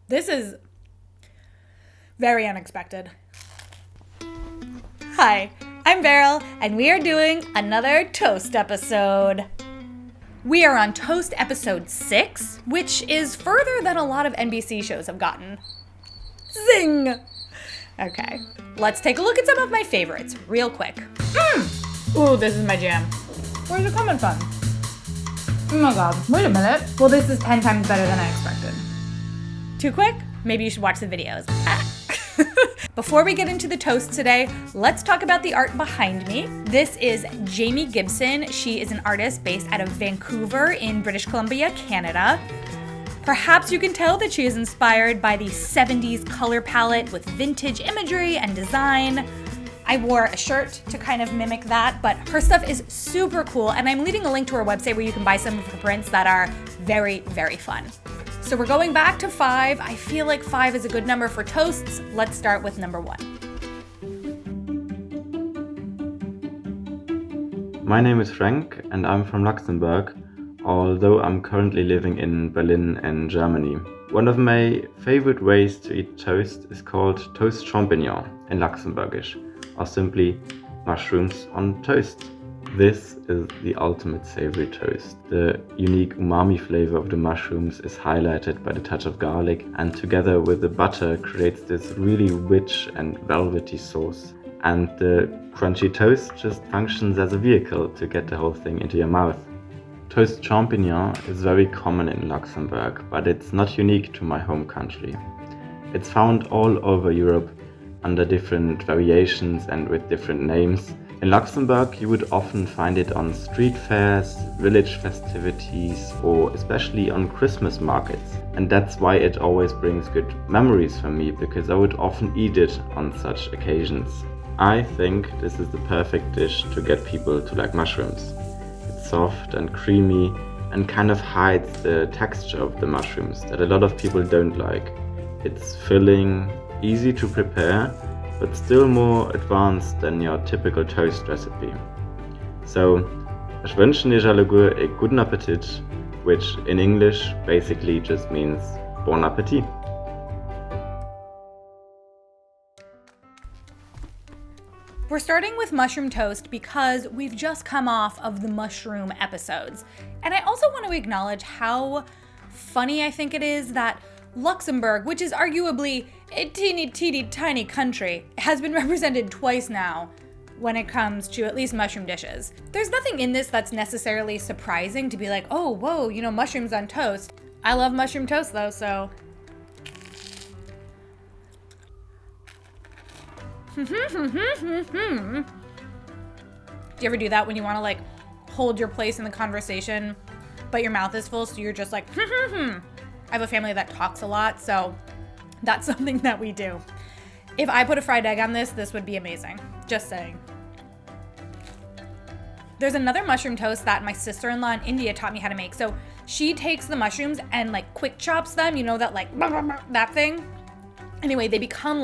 This is very unexpected. Hi, I'm Beryl, and we are doing another Toast episode. We are on Toast episode 6, which is further than a lot of NBC shows have gotten. Zing! Okay, let's take a look at some of my favorites real quick. Ooh, this is my jam. Where's it coming from? Oh my god, wait a minute. Well, this is 10 times better than I expected. Too quick? Maybe you should watch the videos. Before we get into the toast today, let's talk about the art behind me. This is Jaimi Gibson. She is an artist based out of Vancouver in British Columbia, Canada. Perhaps you can tell that she is inspired by the 70s color palette with vintage imagery and design. I wore a shirt to kind of mimic that, but her stuff is super cool, and I'm leaving a link to her website where you can buy some of her prints that are very, very fun. So we're going back to 5. I feel like 5 is a good number for toasts. Let's start with number 1. My name is Frank and I'm from Luxembourg, although I'm currently living in Berlin and Germany. One of my favorite ways to eat toast is called toast champignon in Luxembourgish, or simply mushrooms on toast. This is the ultimate savory toast. The unique umami flavor of the mushrooms is highlighted by the touch of garlic, and together with the butter creates this really rich and velvety sauce. And the crunchy toast just functions as a vehicle to get the whole thing into your mouth. Toast champignon is very common in Luxembourg, but it's not unique to my home country. It's found all over Europe under different variations and with different names. In Luxembourg, you would often find it on street fairs, village festivities, or especially on Christmas markets. And that's why it always brings good memories for me, because I would often eat it on such occasions. I think this is the perfect dish to get people to like mushrooms. It's soft and creamy and kind of hides the texture of the mushrooms that a lot of people don't like. It's filling, easy to prepare, but still more advanced than your typical toast recipe. So, ich wünsche dir alle a guten Appetit, which in English basically just means bon appetit. We're starting with mushroom toast because we've just come off of the mushroom episodes. And I also want to acknowledge how funny I think it is that Luxembourg, which is arguably a teeny tiny country, has been represented twice now when it comes to at least mushroom dishes. There's nothing in this that's necessarily surprising to be like, oh, whoa, mushrooms on toast. I love mushroom toast though, so. Do you ever do that when you want to hold your place in the conversation, but your mouth is full, so you're just like, I have a family that talks a lot, so that's something that we do. If I put a fried egg on this would be amazing. Just saying. There's another mushroom toast that my sister-in-law in India taught me how to make. So she takes the mushrooms and quick chops them, that thing. Anyway, they become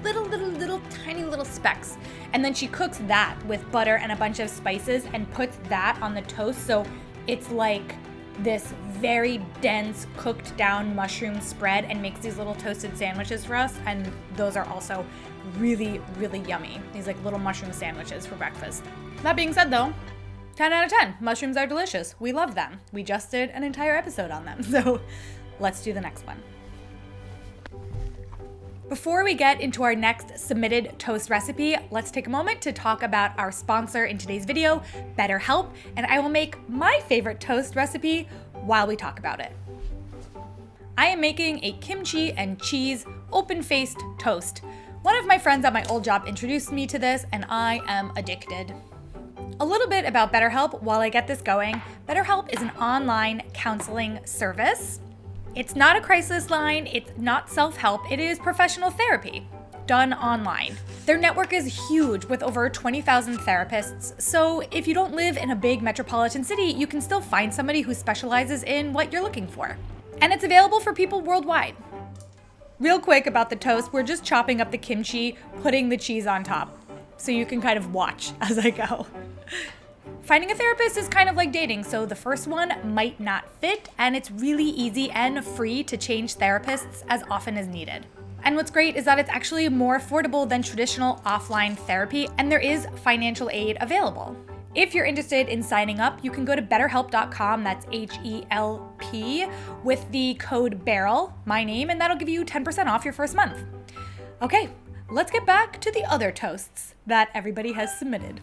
little tiny little specks. And then she cooks that with butter and a bunch of spices and puts that on the toast. So it's like this very dense cooked down mushroom spread and makes these little toasted sandwiches for us, and those are also really, really yummy. These little mushroom sandwiches for breakfast. That being said though, 10 out of 10, mushrooms are delicious. We love them. We just did an entire episode on them, so let's do the next one. Before we get into our next submitted toast recipe, let's take a moment to talk about our sponsor in today's video, BetterHelp, and I will make my favorite toast recipe while we talk about it. I am making a kimchi and cheese open-faced toast. One of my friends at my old job introduced me to this, and I am addicted. A little bit about BetterHelp while I get this going. BetterHelp is an online counseling service. It's not a crisis line, it's not self-help, it is professional therapy, done online. Their network is huge with over 20,000 therapists, so if you don't live in a big metropolitan city, you can still find somebody who specializes in what you're looking for. And it's available for people worldwide. Real quick about the toast, we're just chopping up the kimchi, putting the cheese on top, so you can kind of watch as I go. Finding a therapist is kind of like dating, so the first one might not fit, and it's really easy and free to change therapists as often as needed. And what's great is that it's actually more affordable than traditional offline therapy, and there is financial aid available. If you're interested in signing up, you can go to betterhelp.com, that's HELP, with the code Beryl, my name, and that'll give you 10% off your first month. Okay, let's get back to the other toasts that everybody has submitted.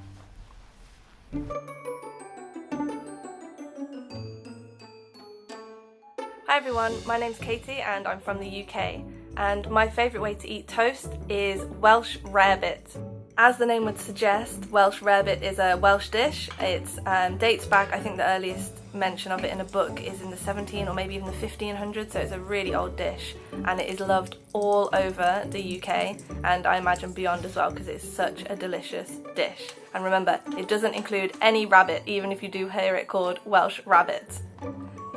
Hi everyone, my name's Katie and I'm from the UK, and my favourite way to eat toast is Welsh Rarebit. As the name would suggest, Welsh Rarebit is a Welsh dish. It dates back, I think the earliest mention of it in a book is in the 17 or maybe even the 1500s, so it's a really old dish, and it is loved all over the UK and I imagine beyond as well because it's such a delicious dish. And remember, it doesn't include any rabbit, even if you do hear it called Welsh Rarebit.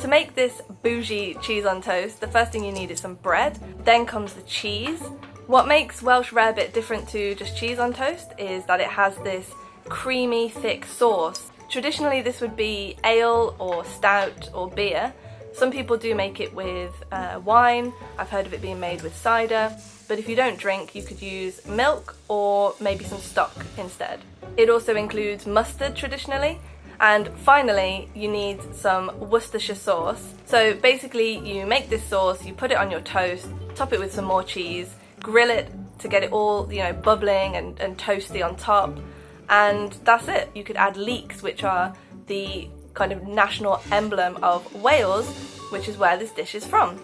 To make this bougie cheese on toast, the first thing you need is some bread, then comes the cheese. What makes Welsh Rarebit different to just cheese on toast is that it has this creamy, thick sauce. Traditionally this would be ale or stout or beer. Some people do make it with wine, I've heard of it being made with cider, but if you don't drink you could use milk or maybe some stock instead. It also includes mustard traditionally. And finally, you need some Worcestershire sauce. So basically, you make this sauce, you put it on your toast, top it with some more cheese, grill it to get it all, bubbling and toasty on top. And that's it. You could add leeks, which are the kind of national emblem of Wales, which is where this dish is from.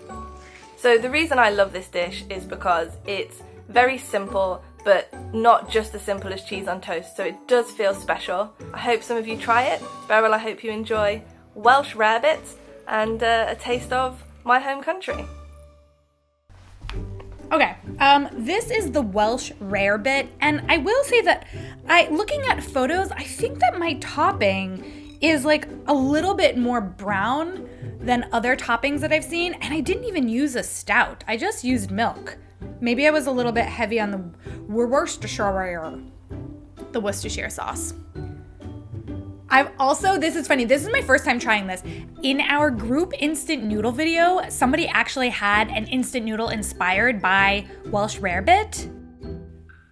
So the reason I love this dish is because it's very simple, but not just as simple as cheese on toast, so it does feel special. I hope some of you try it. Beryl, I hope you enjoy Welsh Rarebit and a taste of my home country. Okay, this is the Welsh Rarebit, and I will say that looking at photos, I think that my topping is like a little bit more brown than other toppings that I've seen, and I didn't even use a stout. I just used milk. Maybe I was a little bit heavy on the Worcestershire sauce. This is funny, this is my first time trying this. In our group instant noodle video, somebody actually had an instant noodle inspired by Welsh Rarebit.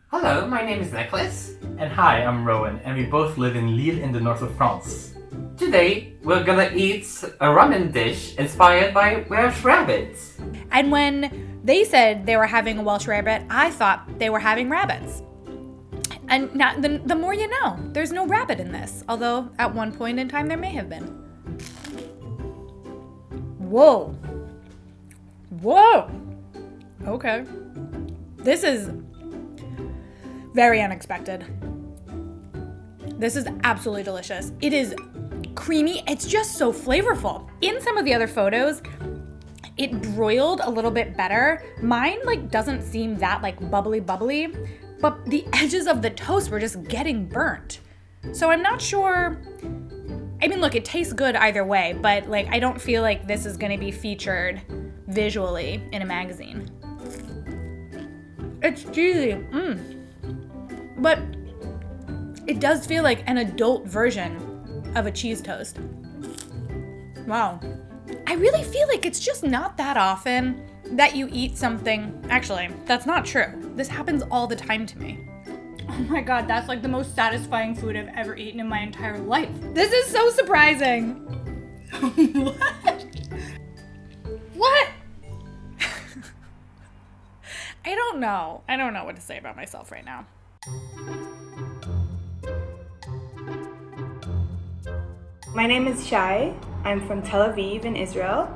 Hello, my name is Nicholas. And hi, I'm Rowan, and we both live in Lille in the north of France. Today, we're gonna eat a ramen dish inspired by Welsh rabbits. And when they said they were having a Welsh Rarebit, I thought they were having rabbits. And now, the more you know, there's no rabbit in this, although at one point in time there may have been. Whoa. Okay. This is very unexpected. This is absolutely delicious. It is creamy. It's just so flavorful. In some of the other photos, it broiled a little bit better. Mine doesn't seem that bubbly, but the edges of the toast were just getting burnt. So I'm not sure. I mean, look, it tastes good either way, but I don't feel like this is gonna be featured visually in a magazine. It's cheesy, but it does feel like an adult version of a cheese toast. Wow. I really feel like it's just not that often that you eat something. Actually, that's not true. This happens all the time to me. Oh my god, that's the most satisfying food I've ever eaten in my entire life. This is so surprising. What? I don't know. I don't know what to say about myself right now. My name is Shay. I'm from Tel Aviv in Israel,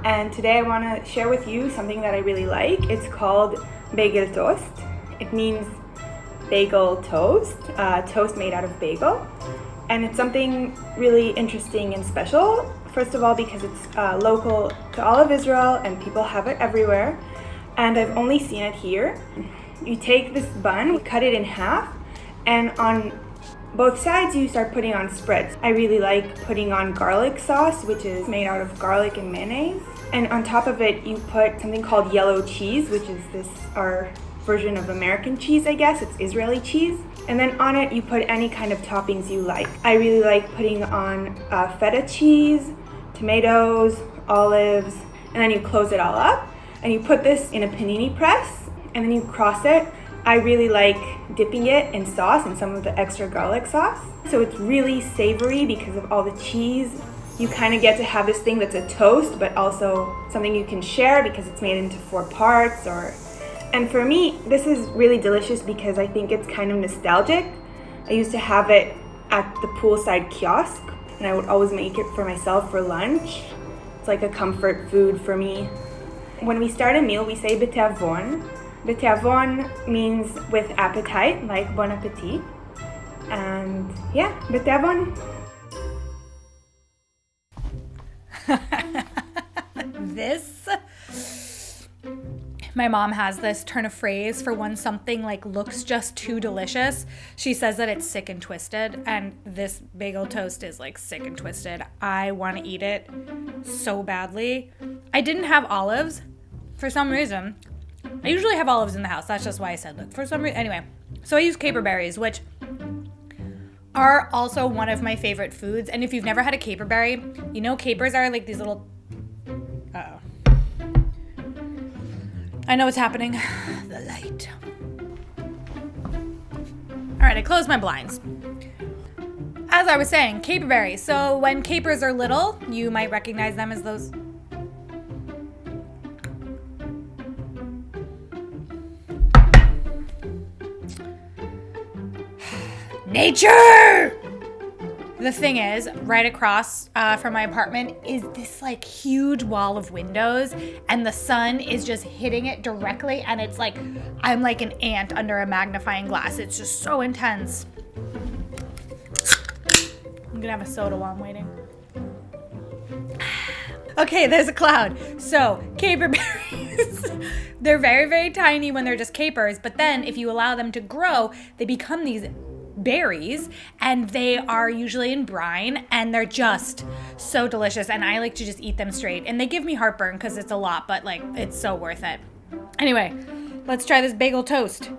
and today I want to share with you something that I really like. It's called Baygel Tost. It means bagel toast, toast made out of bagel, and it's something really interesting and special. First of all, because it's local to all of Israel and people have it everywhere, and I've only seen it here. You take this bun, cut it in half, and on both sides you start putting on spreads. I really like putting on garlic sauce, which is made out of garlic and mayonnaise. And on top of it, you put something called yellow cheese, which is our version of American cheese, I guess. It's Israeli cheese. And then on it, you put any kind of toppings you like. I really like putting on feta cheese, tomatoes, olives, and then you close it all up. And you put this in a panini press, and then you cross it. I really like dipping it in sauce and some of the extra garlic sauce. So it's really savory because of all the cheese. You kind of get to have this thing that's a toast, but also something you can share because it's made into 4 parts. And for me, this is really delicious because I think it's kind of nostalgic. I used to have it at the poolside kiosk, and I would always make it for myself for lunch. It's like a comfort food for me. When we start a meal, we say betavon. Betavon means with appetite, like bon appetit. And yeah, betavon. My mom has this turn of phrase for when something like looks just too delicious. She says that it's sick and twisted, and this bagel toast is like sick and twisted. I want to eat it so badly. I didn't have olives for some reason. I usually have olives in the house. That's just why I said look for some reason. Anyway, so I use caper berries, which are also one of my favorite foods. And if you've never had a caper berry, you know capers are like these little... Uh-oh. I know what's happening. The light. All right, I closed my blinds. As I was saying, caper berries. So when capers are little, you might recognize them as those... Nature! The thing is, right across from my apartment is this like huge wall of windows, and the sun is just hitting it directly, and it's like I'm like an ant under a magnifying glass. It's just so intense. I'm gonna have a soda while I'm waiting. Okay, there's a cloud. So, caper berries. They're very, very tiny when they're just capers, but then if you allow them to grow, they become these berries, and they are usually in brine, and they're just so delicious, and I like to just eat them straight, and they give me heartburn because it's a lot, but like it's so worth it. Anyway, let's try this bagel toast.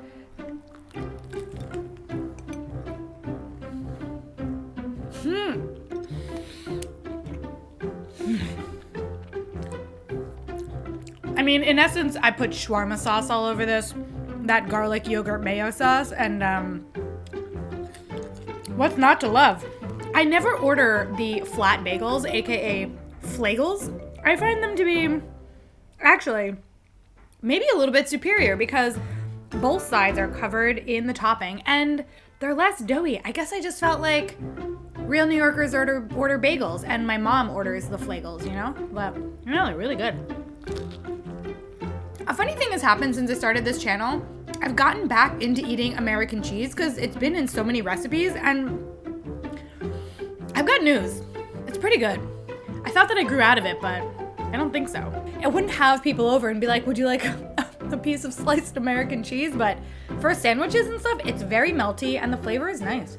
I mean, in essence, I put shawarma sauce all over this, that garlic yogurt mayo sauce, and what's not to love? I never order the flat bagels, aka flagels. I find them to be actually maybe a little bit superior because both sides are covered in the topping and they're less doughy. I guess I just felt like real New Yorkers order bagels, and my mom orders the flagels, you know? But you know, they're really good. A funny thing has happened since I started this channel. I've gotten back into eating American cheese because it's been in so many recipes, and I've got news. It's pretty good. I thought that I grew out of it, but I don't think so. I wouldn't have people over and be like, would you like a piece of sliced American cheese? But for sandwiches and stuff, it's very melty and the flavor is nice.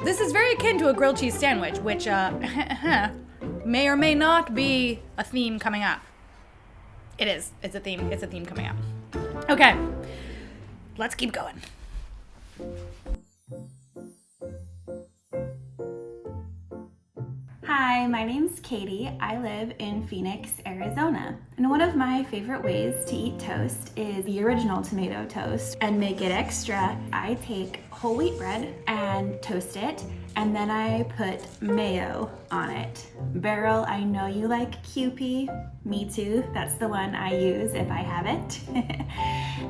This is very akin to a grilled cheese sandwich, which may or may not be a theme coming up. It is. It's a theme. It's a theme coming up. Okay, let's keep going. Hi, my name's Katie. I live in Phoenix, Arizona. And one of my favorite ways to eat toast is the original tomato toast. And make it extra, I take whole wheat bread and toast it, and then I put mayo on it. Beryl, I know you like QP. Me too. That's the one I use if I have it.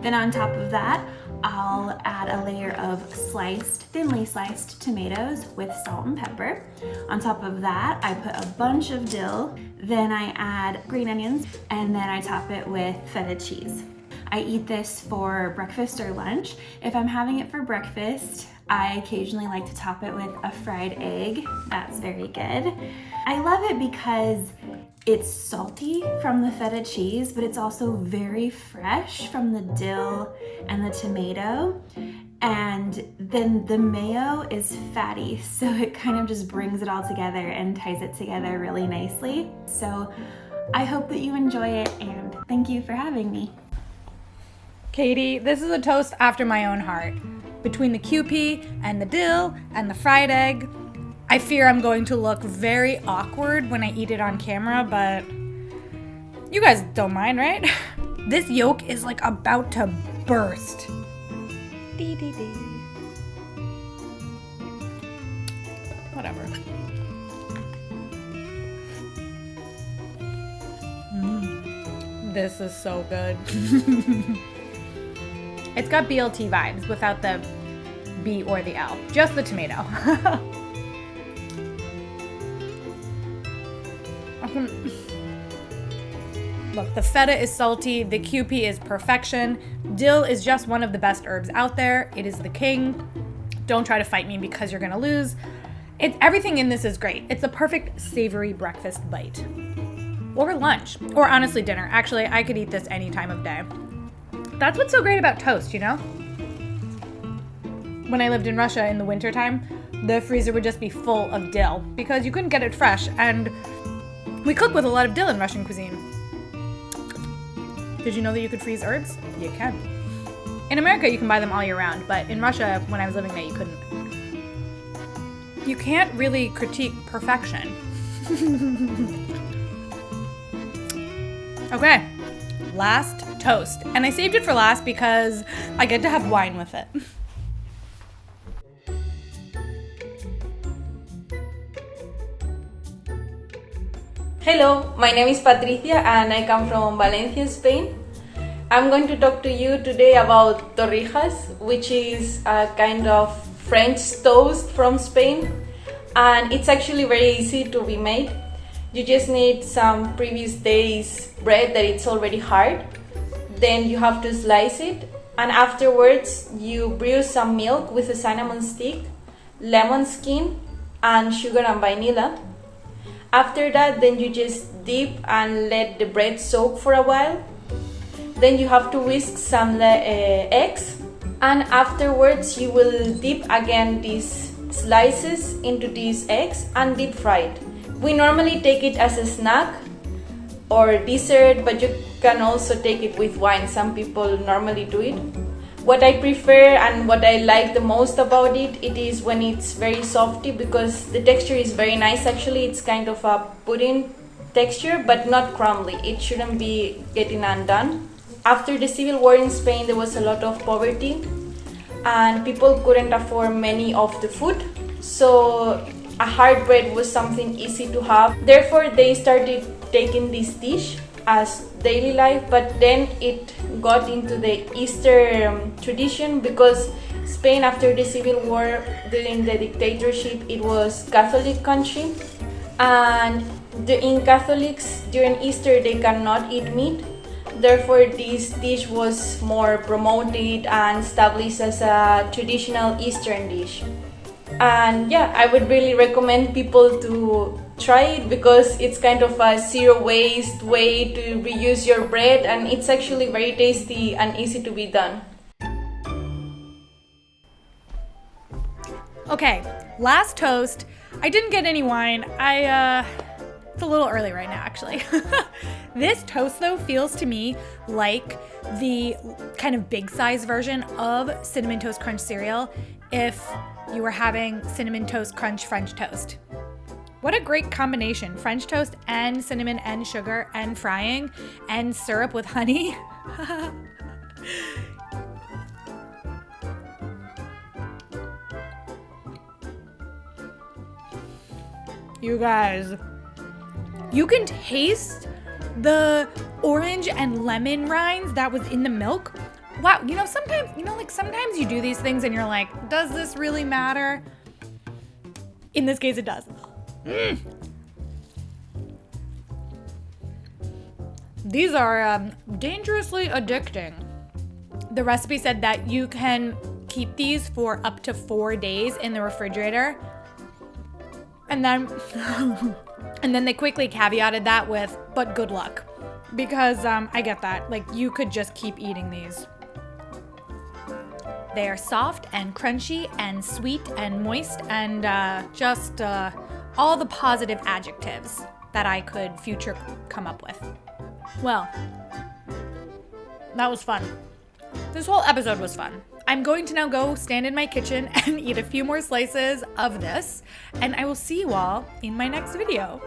Then on top of that, I'll add a layer of thinly sliced tomatoes with salt and pepper. On top of that, I put a bunch of dill. Then I add green onions, and then I top it with feta cheese. I eat this for breakfast or lunch. If I'm having it for breakfast, I occasionally like to top it with a fried egg. That's very good. I love it because it's salty from the feta cheese, but it's also very fresh from the dill and the tomato. And then the mayo is fatty, so it kind of just brings it all together and ties it together really nicely. So I hope that you enjoy it, and thank you for having me. Katie, this is a toast after my own heart. Between the Kewpie and the dill and the fried egg, I fear I'm going to look very awkward when I eat it on camera, but you guys don't mind, right? This yolk is like about to burst. Dee dee dee. Whatever. This is so good. It's got BLT vibes without the B or the L, just the tomato. Look, the feta is salty, the Kewpie is perfection, dill is just one of the best herbs out there. It is the king. Don't try to fight me because you're gonna lose. Everything in this is great. It's a perfect savory breakfast bite. Or lunch, or honestly dinner. Actually, I could eat this any time of day. That's what's so great about toast, you know? When I lived in Russia in the wintertime, the freezer would just be full of dill because you couldn't get it fresh, and we cook with a lot of dill in Russian cuisine. Did you know that you could freeze herbs? You can. In America, you can buy them all year round, but in Russia, when I was living there, you couldn't. You can't really critique perfection. Okay, last toast. And I saved it for last because I get to have wine with it. Hello, my name is Patricia and I come from Valencia, Spain. I'm going to talk to you today about torrijas, which is a kind of French toast from Spain, and it's actually very easy to be made. You just need some previous day's bread that it's already hard. Then you have to slice it, and afterwards you brew some milk with a cinnamon stick, lemon skin, and sugar and vanilla. After that, then you just dip and let the bread soak for a while. Then you have to whisk some eggs, and afterwards you will dip again these slices into these eggs and deep fry it. We normally take it as a snack or dessert, but you can also take it with wine. Some people normally do it. What I prefer and what I like the most about it is when it's very softy, because the texture is very nice. Actually, it's kind of a pudding texture, but not crumbly. It shouldn't be getting undone. After the civil war in Spain, there was a lot of poverty and people couldn't afford many of the food. So a hard bread was something easy to have. Therefore, they started taking this dish as daily life, but then it got into the Easter tradition, because Spain, after the civil war, during the dictatorship, it was Catholic country, and in Catholics during Easter they cannot eat meat. Therefore, this dish was more promoted and established as a traditional Eastern dish. And yeah, I would really recommend people to try it, because it's kind of a zero waste way to reuse your bread, and it's actually very tasty and easy to be done. Okay, last toast. I didn't get any wine. It's a little early right now, actually. This toast, though, feels to me like the kind of big size version of Cinnamon Toast Crunch cereal if you were having Cinnamon Toast Crunch French toast. What a great combination. French toast and cinnamon and sugar and frying and syrup with honey. You guys, you can taste the orange and lemon rinds that was in the milk. Wow, sometimes you do these things and you're like, does this really matter? In this case, it does. These are dangerously addicting. The recipe said that you can keep these for up to 4 days in the refrigerator. And then they quickly caveated that with, but good luck. Because I get that. Like, you could just keep eating these. They are soft and crunchy and sweet and moist and just all the positive adjectives that I could future come up with. Well, that was fun. This whole episode was fun. I'm going to now go stand in my kitchen and eat a few more slices of this, and I will see you all in my next video.